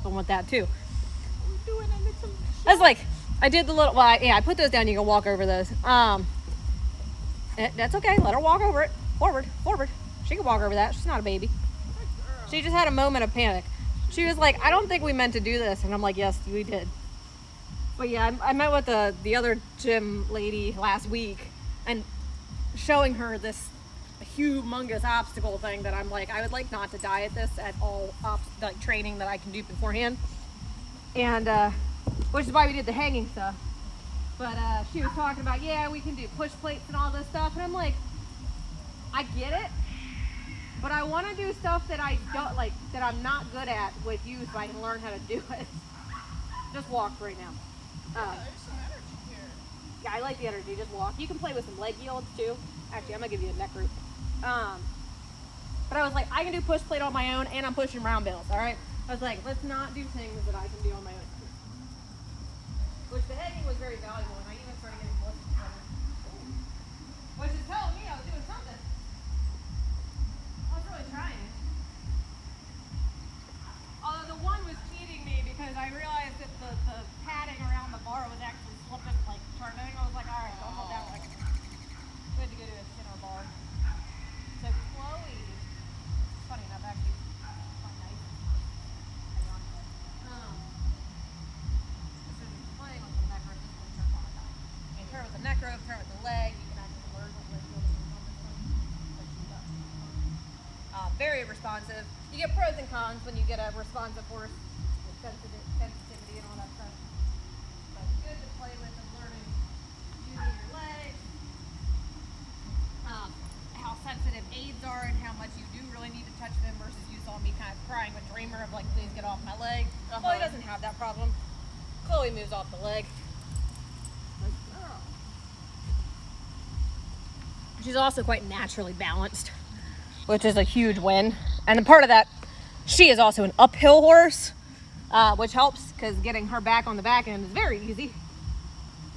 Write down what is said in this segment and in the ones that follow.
helping with that too. We're doing it. I was like, I did the little, well, I put those down. You can walk over those. That's okay. Let her walk over it. Forward. She can walk over that. She's not a baby. She just had a moment of panic. She was like, I don't think we meant to do this. And I'm like, yes, we did. But yeah, I met with the other gym lady last week and showing her this humongous obstacle thing that I'm like, I would like not to die at this at all, like training that I can do beforehand. And, which is why we did the hanging stuff. But she was talking about, yeah, we can do push plates and all this stuff. And I'm like, I get it. But I want to do stuff that I don't like, that I'm not good at with you so I can learn how to do it. Just walk right now. There's some energy here. Yeah, I like the energy. Just walk. You can play with some leg yields too. Actually, I'm going to give you a neck root. But I was like, I can do push plate on my own and I'm pushing round bills, all right? I was like, let's not do things that I can do on my own. Which the hanging was very valuable, and I even started getting lessons from it. Which is telling me I was doing something. I was really trying. Although the one was cheating me because I realized that the padding around the bar was actually slipping, like turning. I was like, all right, don't hold that one. We had to go to a thinner bar. So Chloe, funny enough, actually, quite nice. Playing with the neck rope, this one turns all the time. You can turn with the neck rope, turn with the leg. You can actually learn what leg yield is on this one. But she does. Very responsive. You get pros and cons when you get a responsive horse with sensitivity and all that stuff. But it's good to play with and learning using your legs. How sensitive aids are and how much you do really need to touch them versus you saw me kind of crying with Dreamer of like, please get off my leg. Chloe doesn't have that problem. Chloe moves off the leg. She's also quite naturally balanced, which is a huge win. And part of that, she is also an uphill horse, which helps because getting her back on the back end is very easy.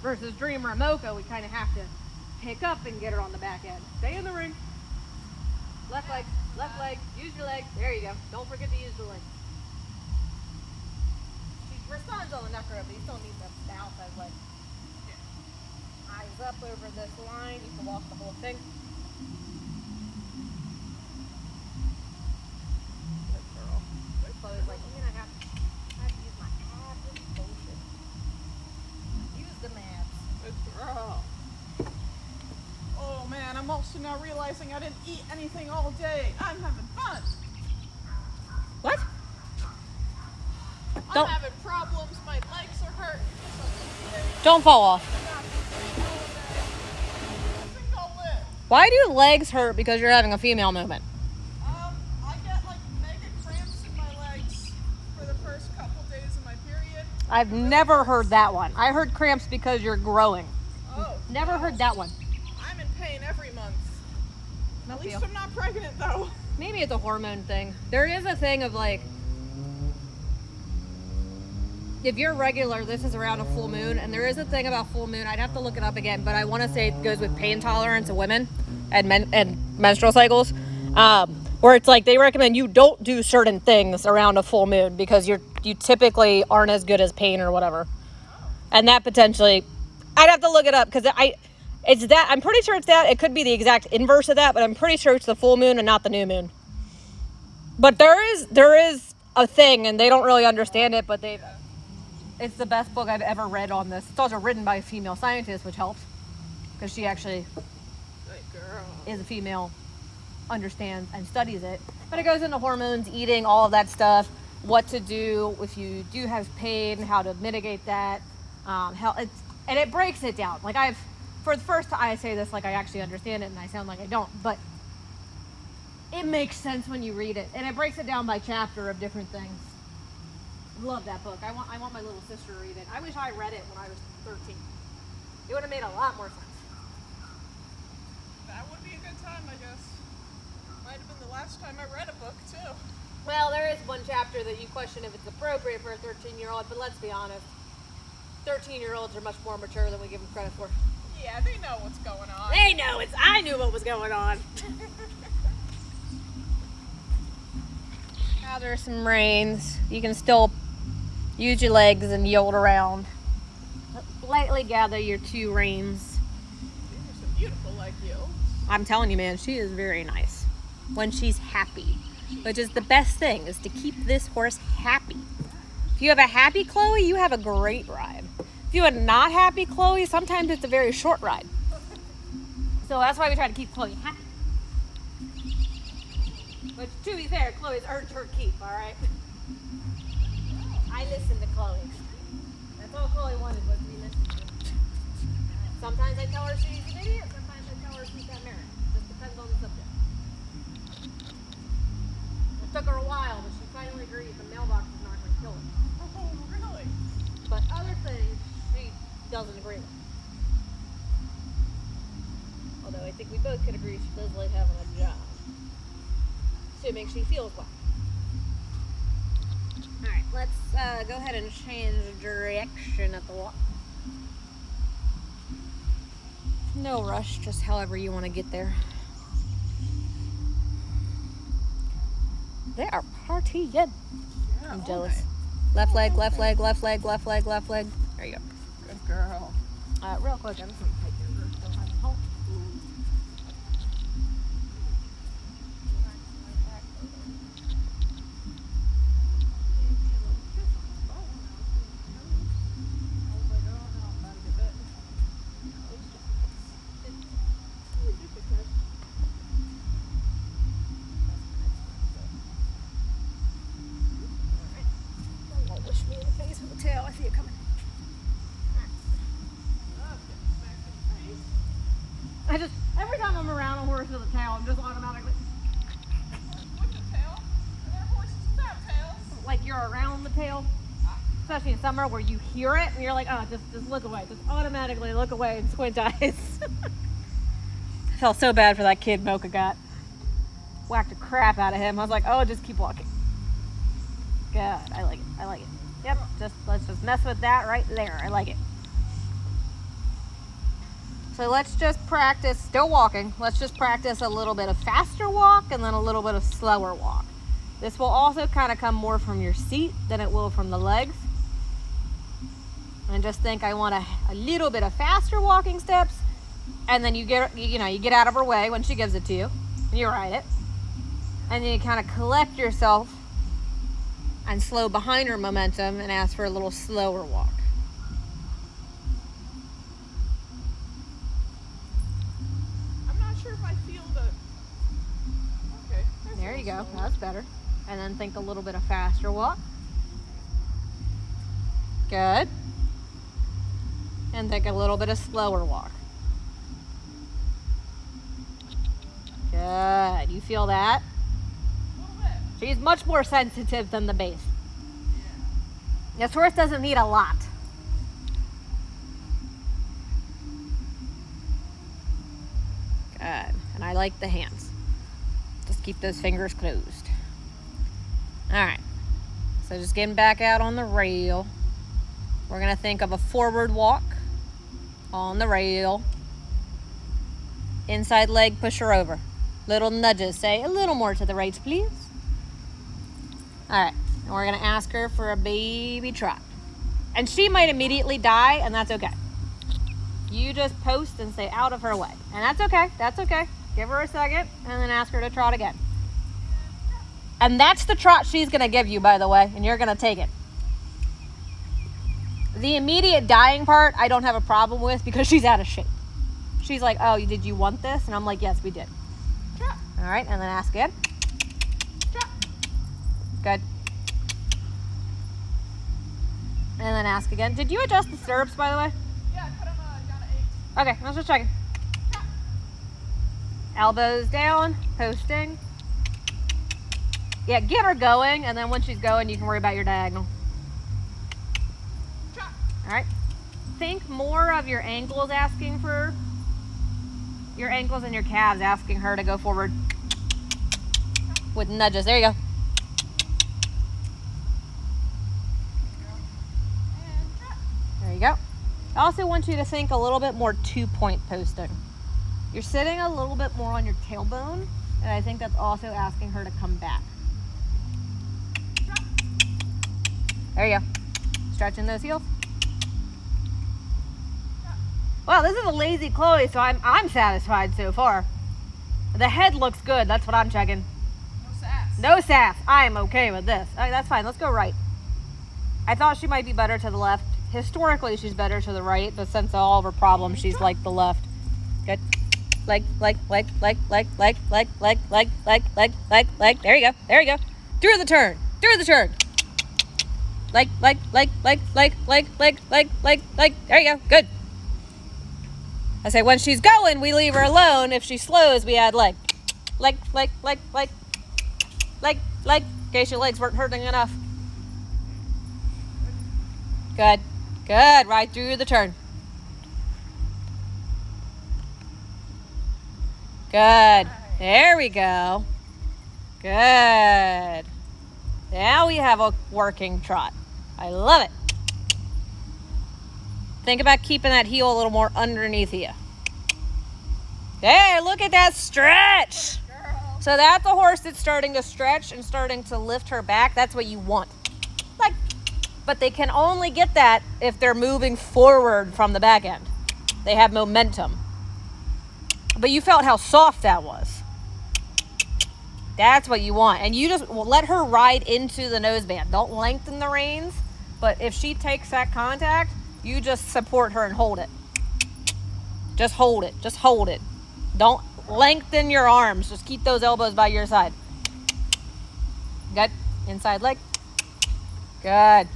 Versus Dreamer and Mocha, we kind of have to pick up and get her on the back end. Stay in the ring. Left leg, use your leg. There you go. Don't forget to use the leg. She responds on the neck rope, but you still need to bounce those legs. Eyes up over this line. You can walk the whole thing. Good girl. Chloe's like, I have to use my abs. This is bullshit. Use the abs. Good girl. Oh man, I'm also now realizing I didn't eat anything all day. I'm having fun. What? I'm having problems. My legs are hurt. Don't fall off. Why do legs hurt because you're having a female moment? I get like mega cramps in my legs for the first couple days of my period. I've never heard that one. I heard cramps because you're growing. Oh. Never heard that one. I'm in pain every month. No At least deal. I'm not pregnant though. Maybe it's a hormone thing. There is a thing of like, if you're regular, this is around a full moon, and there is a thing about full moon. I'd have to look it up again, but I want to say it goes with pain tolerance of women and menstrual cycles, where it's like they recommend you don't do certain things around a full moon because you typically aren't as good as pain or whatever, and that potentially, I'd have to look it up because it's that. I'm pretty sure it's that. It could be the exact inverse of that, but I'm pretty sure it's the full moon and not the new moon. But there is a thing, and they don't really understand it, but it's the best book I've ever read on this. It's also written by a female scientist, which helps because she actually is a female, understands and studies it. But it goes into hormones, eating, all of that stuff, what to do if you do have pain, how to mitigate that, and it breaks it down. Like for the first time I say this like I actually understand it, and I sound like I don't, but it makes sense when you read it, and it breaks it down by chapter of different things. Love that book. I want my little sister to read it. I wish I read it when I was 13. It would have made a lot more sense. That would be a good time, I guess. Might have been the last time I read a book, too. Well, there is one chapter that you question if it's appropriate for a 13-year-old, but let's be honest. 13-year-olds are much more mature than we give them credit for. Yeah, they know what's going on. They know I knew what was going on. Now there's some rains. You can still Use your legs and yield around. Lightly gather your 2 reins. These are some beautiful leg yields. I'm telling you, man, she is very nice when she's happy, which is the best thing, is to keep this horse happy. If you have a happy Chloe, you have a great ride. If you have a not happy Chloe, sometimes it's a very short ride. So that's why we try to keep Chloe happy. Which, to be fair, Chloe's earned her keep, all right? I listened to Chloe. That's all Chloe wanted, was to be listened to. Sometimes I tell her she's an idiot, sometimes I tell her she's got merit. Just depends on the subject. It took her a while, but she finally agreed the mailbox is not going to kill her. Oh, really? But other things, she doesn't agree with. Although I think we both could agree she does like having a job. Assuming she feels well. Alright, let's go ahead and change the direction of the walk. No rush, just however you want to get there. They are partying. Yeah, I'm all jealous. night. Left leg, left leg, left leg, left leg, left leg. There you go. Good girl. Real quick, I'm just going to take your root. Don't have a halt. Wish me in the face with a tail. I see it coming. I just, every time I'm around a horse with a tail, I'm just automatically, With the tail? Are there horses without tails? like you're around the tail. Especially in summer where you hear it and you're like, oh, just look away. Just automatically look away and squint eyes. I felt so bad for that kid Mocha got. Whacked the crap out of him. I was like, oh, just keep walking. God, I like it. I like it. Yep, let's just mess with that right there. I like it. So let's just practice, still walking. Let's just practice a little bit of faster walk and then a little bit of slower walk. This will also kind of come more from your seat than it will from the legs. And just think I want a little bit of faster walking steps, and then you get out of her way when she gives it to you, and you ride it. And then you kind of collect yourself and slow behind her momentum and ask for a little slower walk. I'm not sure if I feel the... Okay. There you go. That's better. And then think a little bit of faster walk. Good. And think a little bit of slower walk. Good. You feel that? A little bit. She's much more sensitive than the base. This horse doesn't need a lot. Good. And I like the hands. Just keep those fingers closed. All right. So just getting back out on the rail. We're going to think of a forward walk on the rail. Inside leg, push her over. Little nudges. Say a little more to the right, please. All right. And we're going to ask her for a baby trot. And she might immediately die, and that's okay. You just post and stay out of her way. And that's okay. That's okay. Give her a second, and then ask her to trot again. And that's the trot she's going to give you, by the way, and you're going to take it. The immediate dying part, I don't have a problem with because she's out of shape. She's like, oh, did you want this? And I'm like, yes, we did. Trot. All right, and then ask again. Trot. Good. And then ask again. Did you adjust the stirrups, by the way? Yeah, I put them down to 8. Okay, I was just checking. Elbows down, posting. Yeah, get her going, and then when she's going, you can worry about your diagonal. Trot. All right. Think more of your ankles asking for, your ankles and your calves asking her to go forward with nudges. There you go. And trot. There you go. I also want you to think a little bit more 2-point posting. You're sitting a little bit more on your tailbone, and I think that's also asking her to come back. Trot. There you go. stretching those heels. Well, this is a lazy Chloe, so I'm satisfied so far. The head looks good. That's what I'm checking. No sass. No sass. I'm okay with this. All right, that's fine. Let's go right. I thought she might be better to the left. Historically, she's better to the right, but since all of her problems, she's like the left. Good. Leg. There you go. There you go. Through the turn. Leg. There you go. Good. I say when she's going, we leave her alone. If she slows, we add leg. Leg. In case your legs weren't hurting enough. Good. Right through the turn. Good. There we go. Good. Now we have a working trot. I love it. Think about keeping that heel a little more underneath you. There, look at that stretch. So that's a horse that's starting to stretch and starting to lift her back. That's what you want. But they can only get that if they're moving forward from the back end. They have momentum. But you felt how soft that was. That's what you want. And you just let her ride into the noseband. Don't lengthen the reins. But if she takes that contact, you just support her and hold it. Just hold it. Don't lengthen your arms. Just keep those elbows by your side. Good. Inside leg. Good.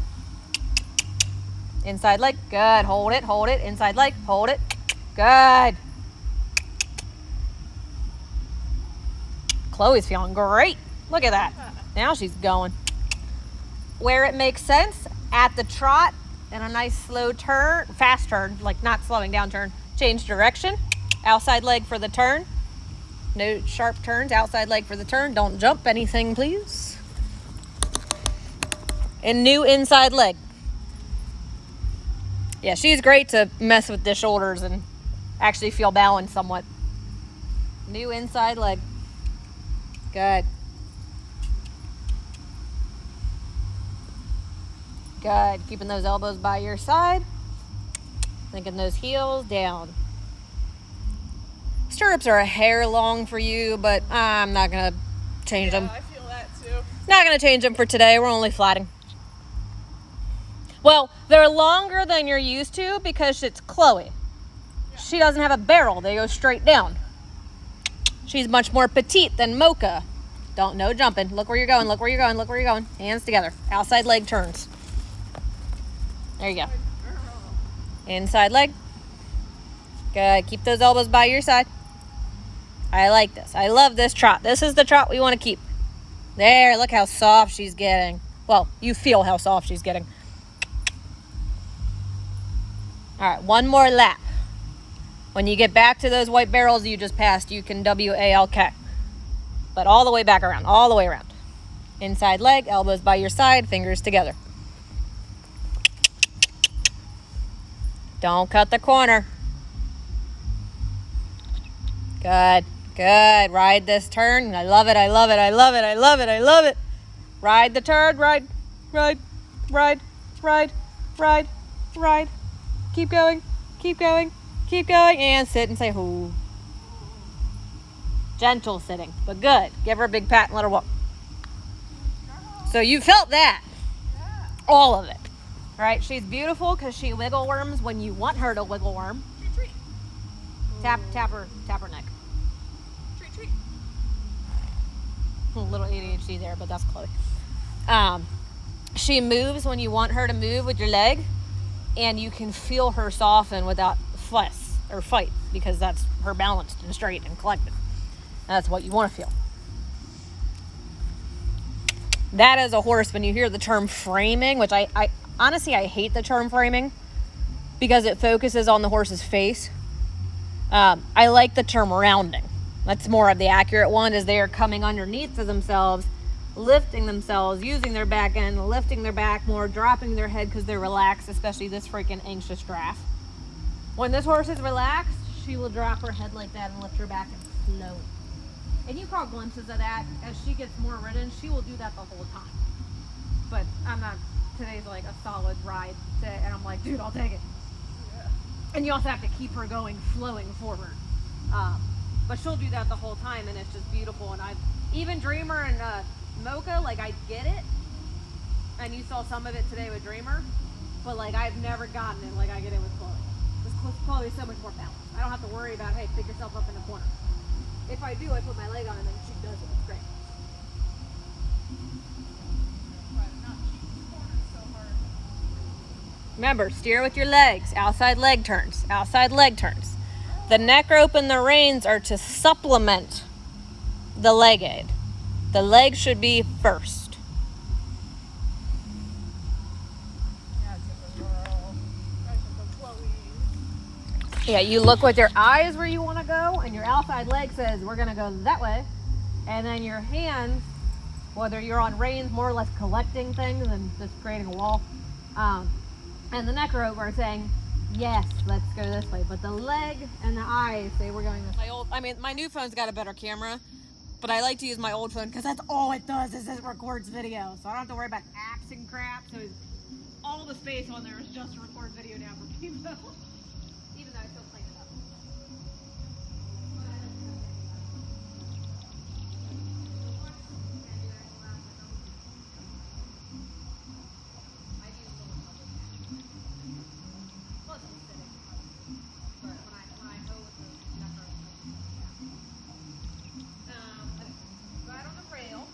Inside leg. Good. Hold it. Inside leg. Hold it. Good. Chloe's feeling great. Look at that. Now she's going. Where it makes sense, at the trot, and a nice slow turn, fast turn, like not slowing down turn. Change direction. Outside leg for the turn. No sharp turns. Outside leg for the turn. Don't jump anything, please. And new inside leg. Yeah, she's great to mess with the shoulders and actually feel balanced somewhat. New inside leg. Good. Good. Keeping those elbows by your side. Thinking those heels down. Stirrups are a hair long for you, but I'm not going to change them. I feel that too. Not going to change them for today. We're only flatting. Well, they're longer than you're used to because it's Chloe. Yeah. She doesn't have a barrel. They go straight down. She's much more petite than Mocha. No jumping. Look where you're going. Hands together. Outside leg turns. There you go. Inside leg. Good. Keep those elbows by your side. I like this. I love this trot. This is the trot we want to keep. There. Look how soft she's getting. Well, you feel how soft she's getting. All right. One more lap. When you get back to those white barrels you just passed, you can WALK. But all the way back around. All the way around. Inside leg. Elbows by your side. Fingers together. Don't cut the corner. Good. Ride this turn. I love it. Ride the turn. Ride. Keep going. And sit and say, "Hoo." Gentle sitting, but good. Give her a big pat and let her walk. So you felt that. Yeah. All of it. Right? She's beautiful because she wiggle worms when you want her to wiggle worm. Treat. Tap her neck. Treat. A little ADHD there, but that's Chloe. She moves when you want her to move with your leg, and you can feel her soften without fuss or fight because that's her balanced and straight and collected. That's what you want to feel. That is a horse, when you hear the term framing, which I honestly, I hate the term framing because it focuses on the horse's face. I like the term rounding. That's more of the accurate one, is they are coming underneath of themselves, lifting themselves, using their back end, lifting their back more, dropping their head because they're relaxed, especially this freaking anxious giraffe. When this horse is relaxed, she will drop her head like that and lift her back and float. And you caught glimpses of that. As she gets more ridden, she will do that the whole time. But I'm not today's like a solid ride day, and I'm like, dude, I'll take it. Yeah. And you also have to keep her going, flowing forward. But she'll do that the whole time, and it's just beautiful. And even Dreamer and Mocha, like, I get it. And you saw some of it today with Dreamer, but like I've never gotten it like I get it with Chloe. Because Chloe is so much more balanced. I don't have to worry about, hey, pick yourself up in the corner. If I do, I put my leg on and then she does it. It's great. Try to not cheat the corners so hard. Remember, steer with your legs. Outside leg turns. Outside leg turns. The neck rope and the reins are to supplement the leg aid. The leg should be first. Yeah, it's a girl. I took a Chloe. Yeah, you look with your eyes where you want to go, and your outside leg says, we're going to go that way. And then your hands, whether you're on reins, more or less collecting things and just creating a wall, and the neck rope are saying, yes, let's go this way. But the leg and the eyes say we're going this way. My new phone's got a better camera, but I like to use my old phone because that's all it does is it records video. So I don't have to worry about apps and crap. So all the space on there is just to record video now for people. Even though I still clean it up. Right on the rail.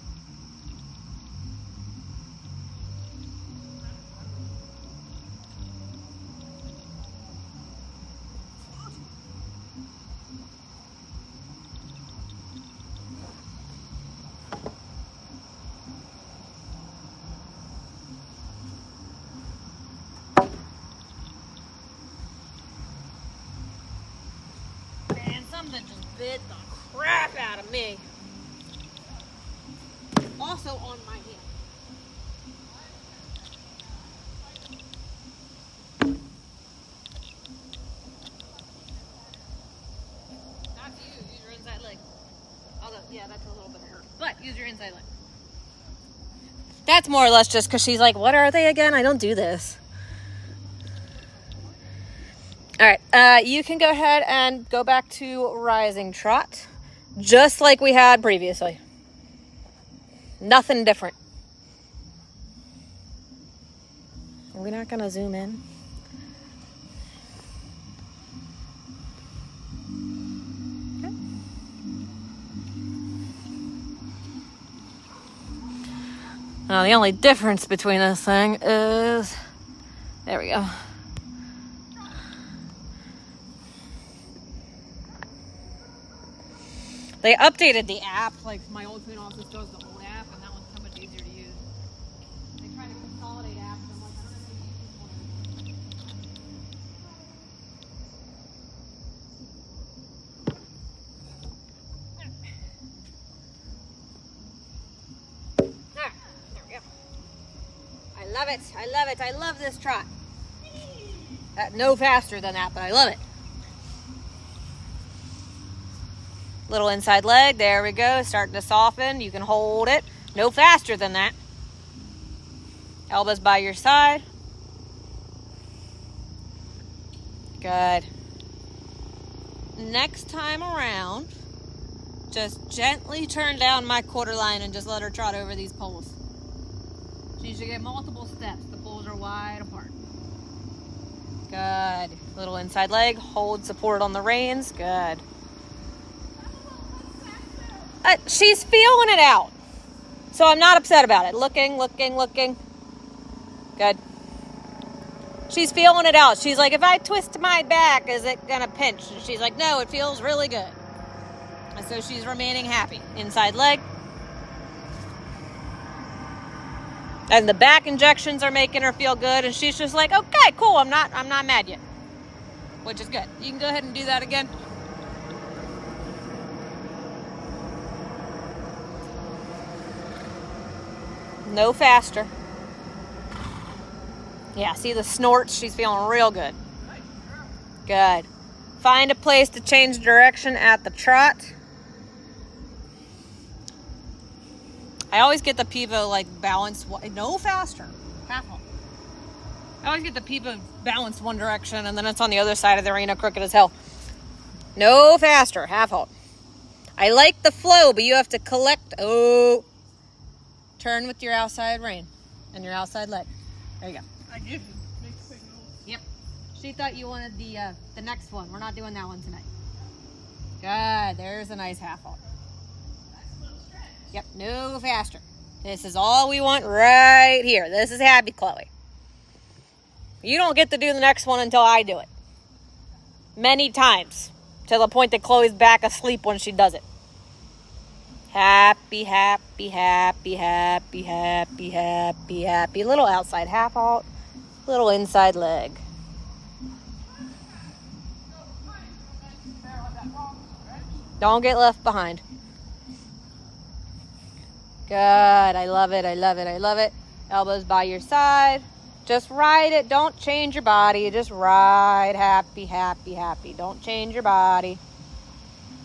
Man, something just bit the crap out of me. Also on my hand. Not to you, use your inside leg. Although, yeah, that's a little bit hurt. But use your inside leg. That's more or less just because she's like, what are they again? I don't do this. All right, you can go ahead and go back to rising trot, just like we had previously. Nothing different. Are we not going to zoom in? Okay. Now, the only difference between this thing is, there we go. They updated the app, like my old phone also still has the old app, and that one's so much easier to use. They try to consolidate apps, and I'm like, I don't know how to use this one. There we go. I love it, I love it, I love this trot. No faster than that, but I love it. Little inside leg, there we go, starting to soften. You can hold it, no faster than that. Elbows by your side. Good. Next time around, just gently turn down my quarter line and just let her trot over these poles. She should get multiple steps. The poles are wide apart. Good. Little inside leg, hold support on the reins. Good. She's feeling it out. So I'm not upset about it. Looking. Good. She's feeling it out. She's like, if I twist my back, is it going to pinch? And she's like, no, it feels really good. And so she's remaining happy. Inside leg. And the back injections are making her feel good. And she's just like, okay, cool. I'm not mad yet. Which is good. You can go ahead and do that again. No faster. Yeah, see the snorts? She's feeling real good. Good. Find a place to change direction at the trot. I always get the PIVO like balanced. No faster. Half I always get the PIVO balanced one direction, and then it's on the other side of the arena, crooked as hell. No faster, half halt. I like the flow, but you have to collect. Oh, turn with your outside rein and your outside leg. There you go. I give you mixed signals. Yep. She thought you wanted the next one. We're not doing that one tonight. Good. There's a nice half halt. Nice little stretch. Yep. No faster. This is all we want right here. This is happy, Chloe. You don't get to do the next one until I do it. Many times. To the point that Chloe's back asleep when she does it. Happy, happy, happy, happy, happy, happy, happy. Little outside half halt. Little inside leg. Don't get left behind. Good. I love it. I love it. I love it. Elbows by your side. Just ride it. Don't change your body. Just ride. Happy, happy, happy. Don't change your body.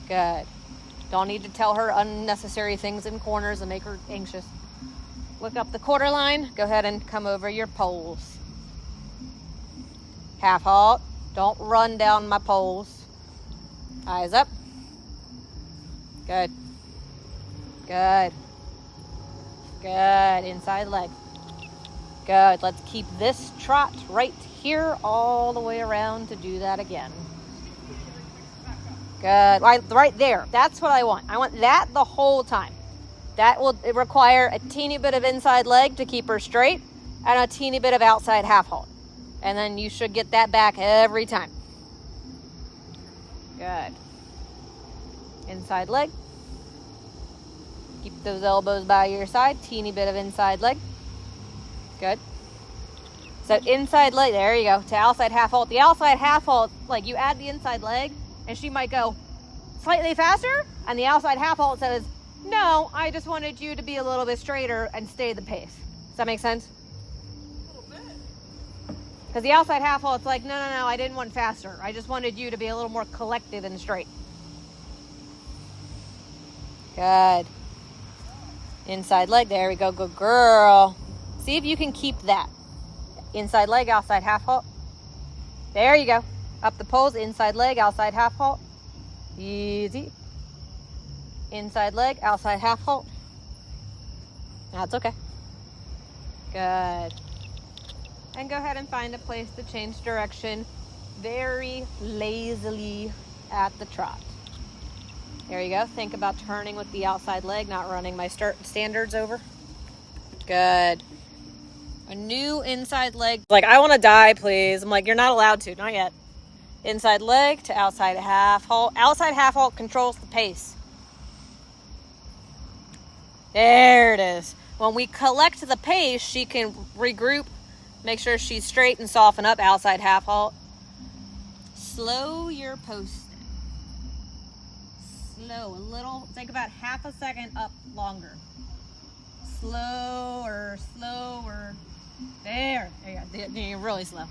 Good. Don't need to tell her unnecessary things in corners and make her anxious. Look up the quarter line. Go ahead and come over your poles. Half halt. Don't run down my poles. Eyes up. Good. Good. Good. Inside leg. Good. Let's keep this trot right here all the way around to do that again. Good. Right there. That's what I want. I want that the whole time. That will require a teeny bit of inside leg to keep her straight and a teeny bit of outside half halt. And then you should get that back every time. Good. Inside leg. Keep those elbows by your side. Teeny bit of inside leg. Good. So inside leg, there you go, to outside half halt. The outside half halt, like you add the inside leg and she might go slightly faster. And the outside half halt says, no, I just wanted you to be a little bit straighter and stay the pace. Does that make sense? A little bit. Because the outside half halt's like, no, I didn't want faster. I just wanted you to be a little more collected and straight. Good. Inside leg, there we go, good girl. See if you can keep that. Inside leg, outside half halt. There you go. Up the poles, inside leg, outside half halt. Easy. Inside leg, outside half halt. That's okay. Good. And go ahead and find a place to change direction very lazily at the trot. There you go. Think about turning with the outside leg, not running my standards over. Good. A new inside leg. Like, I want to die, please. I'm like, you're not allowed to. Not yet. Inside leg to outside half halt. Outside half halt controls the pace. There it is. When we collect the pace, she can regroup, make sure she's straight and soften up. Outside half halt. Slow your posting. Slow. A little. Take about half a second up longer. Slower, slower. There you go. You're really slow.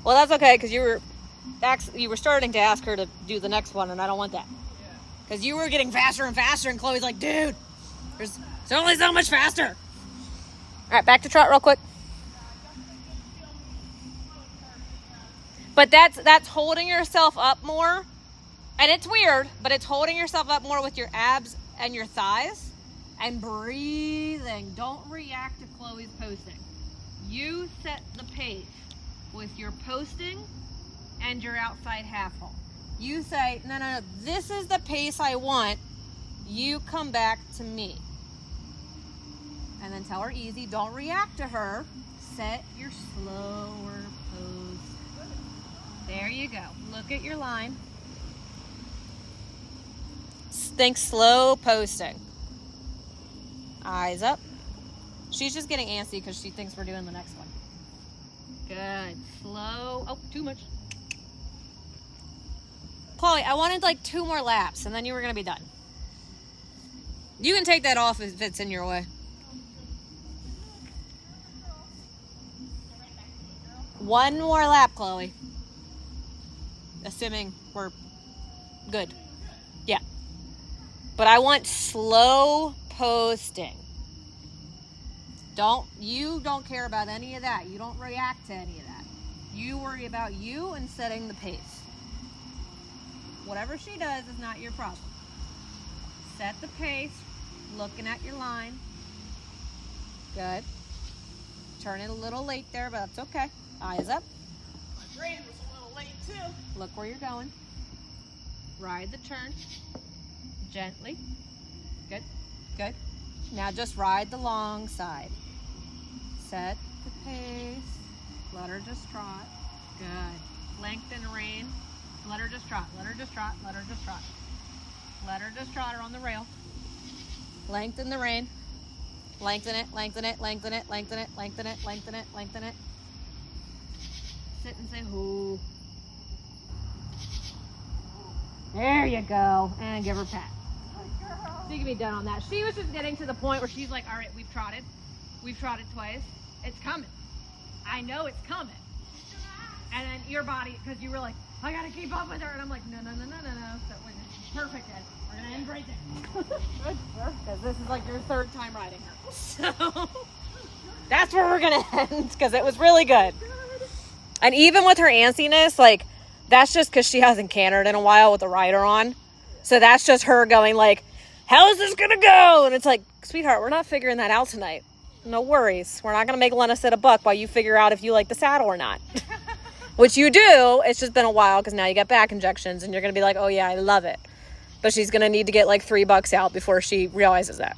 Well, that's okay, because you were starting to ask her to do the next one, and I don't want that. Because you were getting faster and faster, and Chloe's like, dude, there's only so much faster. All right, back to trot real quick. But that's holding yourself up more, and it's weird, but it's holding yourself up more with your abs and your thighs, and breathing. Don't react to Chloe's posting. You set the pace with your posting and your outside half halt. You say, no, this is the pace I want. You come back to me. And then tell her easy, don't react to her. Set your slower pose. There you go. Look at your line. Think slow posting. Eyes up. She's just getting antsy because she thinks we're doing the next one. Good. Slow. Oh, too much. Chloe, I wanted like 2 more laps and then you were going to be done. You can take that off if it's in your way. One more lap, Chloe. Assuming we're good. Yeah. But I want slow posting. You don't care about any of that. You don't react to any of that. You worry about you and setting the pace. Whatever she does is not your problem. Set the pace, looking at your line. Good. Turn it a little late there, but that's okay. Eyes up. My brain was a little late too. Look where you're going. Ride the turn. Gently. Good. Good. Now just ride the long side. Set the pace. Let her just trot. Good. Lengthen rein. Let her just trot. Let her just trot. Let her just trot. Let her just trot her on the rail. Lengthen the rein. Lengthen it, lengthen it, lengthen it, lengthen it, lengthen it, lengthen it, lengthen it. Sit and say, hoo. There you go. And give her a pat. So you can be done on that. She was just getting to the point where she's like, all right, we've trotted. We've trotted twice. It's coming. I know it's coming. And then your body, because you were like, I got to keep up with her. And I'm like, no. So we're perfect, Ed. We're going to end right there. Good. Because this is like your third time riding her. So that's where we're going to end because it was really good. And even with her antsiness, like, that's just because she hasn't cantered in a while with the rider on. So that's just her going like, how is this going to go? And it's like, sweetheart, we're not figuring that out tonight. No worries. We're not going to make Lena sit a buck while you figure out if you like the saddle or not. Which you do. It's just been a while because now you get back injections and you're going to be like, oh yeah, I love it. But she's going to need to get like $3 out before she realizes that.